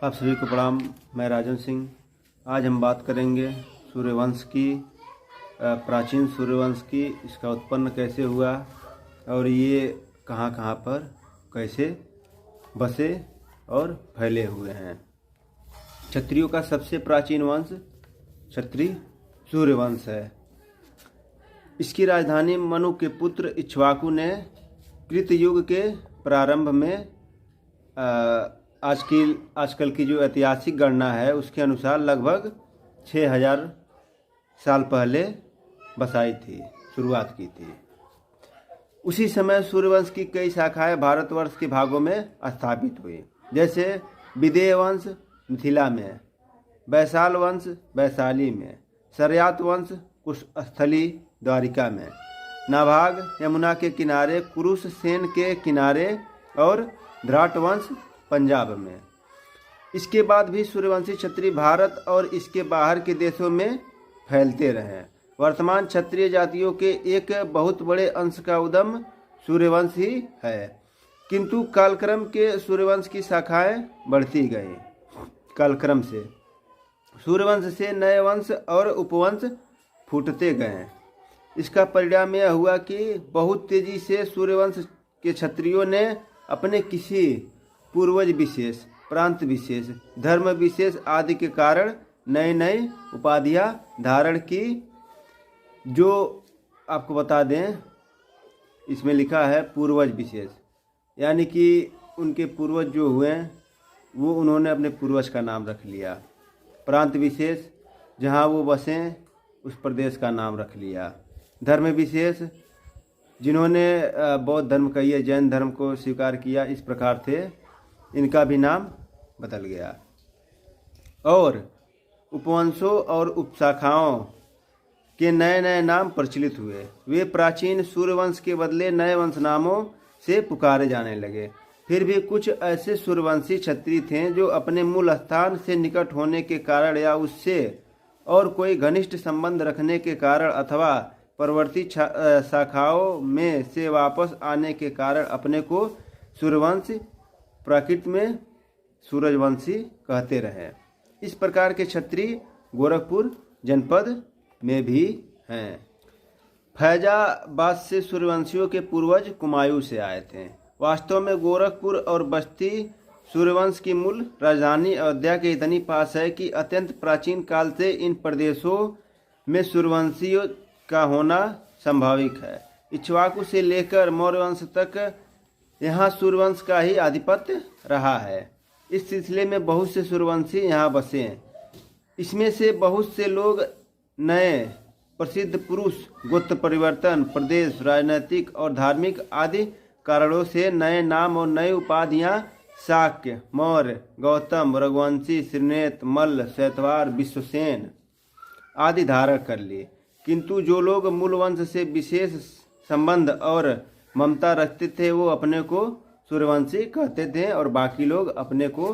आप सभी को प्रणाम। मैं राजन सिंह। आज हम बात करेंगे सूर्यवंश की, प्राचीन सूर्यवंश की, इसका उत्पन्न कैसे हुआ और ये कहाँ कहाँ पर कैसे बसे और फैले हुए हैं। क्षत्रियों का सबसे प्राचीन वंश क्षत्रिय सूर्यवंश है। इसकी राजधानी मनु के पुत्र इक्ष्वाकु ने कृतयुग के प्रारंभ में आजकल की जो ऐतिहासिक गणना है उसके अनुसार लगभग 6000 साल पहले बसाई थी, शुरुआत की थी। उसी समय सूर्यवंश की कई शाखाएं भारतवर्ष के भागों में स्थापित हुई, जैसे विदेह वंश मिथिला में, वैशाल वंश वैशाली में, शर्यात वंश कुशस्थली द्वारिका में, नाभाग यमुना के किनारे, कुरुश सेन के किनारे और द्राट वंश पंजाब में। इसके बाद भी सूर्यवंशी क्षत्रिय भारत और इसके बाहर के देशों में फैलते रहे। वर्तमान क्षत्रिय जातियों के एक बहुत बड़े अंश का उद्गम सूर्यवंश ही है, किंतु कालक्रम के सूर्यवंश की शाखाएं बढ़ती गईं। कालक्रम से सूर्यवंश से नए वंश और उपवंश फूटते गए। इसका परिणाम यह हुआ कि बहुत तेजी से सूर्यवंश के क्षत्रियों ने अपने किसी पूर्वज विशेष, प्रांत विशेष, धर्म विशेष आदि के कारण नई नई उपाधियां धारण की। जो आपको बता दें, इसमें लिखा है पूर्वज विशेष, यानी कि उनके पूर्वज जो हुए वो उन्होंने अपने पूर्वज का नाम रख लिया। प्रांत विशेष, जहाँ वो बसें उस प्रदेश का नाम रख लिया। धर्म विशेष, जिन्होंने बौद्ध धर्म का या जैन धर्म को स्वीकार किया, इस प्रकार से इनका भी नाम बदल गया। और उपवंशों और उपशाखाओं के नए नए नाम प्रचलित हुए। वे प्राचीन सूर्यवंश के बदले नए वंश नामों से पुकारे जाने लगे। फिर भी कुछ ऐसे सूर्यवंशी क्षत्रिय थे जो अपने मूल स्थान से निकट होने के कारण या उससे और कोई घनिष्ठ संबंध रखने के कारण अथवा परवर्ती शाखाओं में से वापस आने के कारण अपने को सूर्यवंश, प्राकृत में सूरजवंशी कहते रहे। इस प्रकार के क्षत्रिय गोरखपुर जनपद में भी हैं। फैजाबाद से सूर्यवंशियों के पूर्वज कुमायूं से आए थे। वास्तव में गोरखपुर और बस्ती सूर्यवंश की मूल राजधानी अयोध्या के इतनी पास है कि अत्यंत प्राचीन काल से इन प्रदेशों में सूर्यवंशियों का होना संभाविक है। इक्ष्वाकु से लेकर मौर्य वंश तक यहाँ सूर्यवंश का ही आधिपत्य रहा है। इस सिलसिले में बहुत से सूर्यवंशी यहाँ बसे हैं। इसमें से बहुत से लोग नए प्रसिद्ध पुरुष, गोत्र परिवर्तन, प्रदेश, राजनीतिक और धार्मिक आदि कारणों से नए नाम और नई उपाधियाँ शाक्य, मौर्य, गौतम, रघुवंशी, श्रीनेत, मल्ल, शैतवार, विश्वसेन आदि धारण कर लिए। किंतु जो लोग मूल वंश से विशेष संबंध और ममता रखते थे वो अपने को सूर्यवंशी कहते थे, और बाकी लोग अपने को,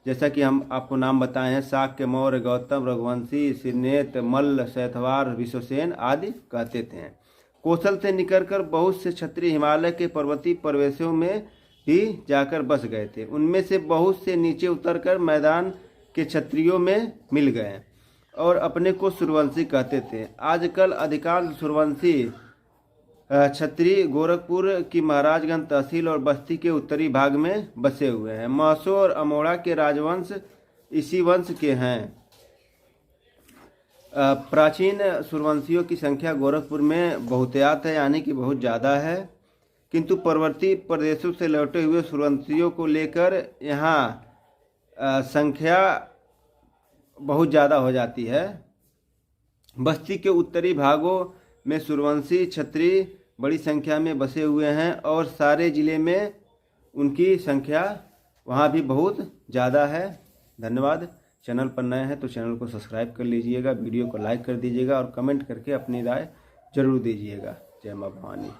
जैसा कि हम आपको नाम बताए हैं, शाक्य, मौर्य, गौतम, रघुवंशी, श्रीनेत, मल्ल, शैतवार, विश्वसेन आदि कहते थे। कौशल से निकलकर बहुत से क्षत्रिय हिमालय के पर्वतीय प्रदेशों में ही जाकर बस गए थे। उनमें से बहुत से नीचे उतरकर मैदान के क्षत्रियों में मिल गए और अपने को सूर्यवंशी कहते थे। आजकल अधिकांश सूर्यवंशी क्षत्रिय गोरखपुर की महाराजगंज तहसील और बस्ती के उत्तरी भाग में बसे हुए हैं। महसो और अमोड़ा के राजवंश इसी वंश के हैं। प्राचीन सूर्यवंशियों की संख्या गोरखपुर में बहुतायत है, यानी कि बहुत ज़्यादा है, किंतु पर्वतीय प्रदेशों से लौटे हुए सूर्यवंशियों को लेकर यहाँ संख्या बहुत ज़्यादा हो जाती है। बस्ती के उत्तरी भागों में सूर्यवंशी क्षत्रिय बड़ी संख्या में बसे हुए हैं और सारे जिले में उनकी संख्या वहाँ भी बहुत ज़्यादा है। धन्यवाद। चैनल पर नए हैं तो चैनल को सब्सक्राइब कर लीजिएगा, वीडियो को लाइक कर दीजिएगा और कमेंट करके अपनी राय जरूर दीजिएगा। जय मां भवानी।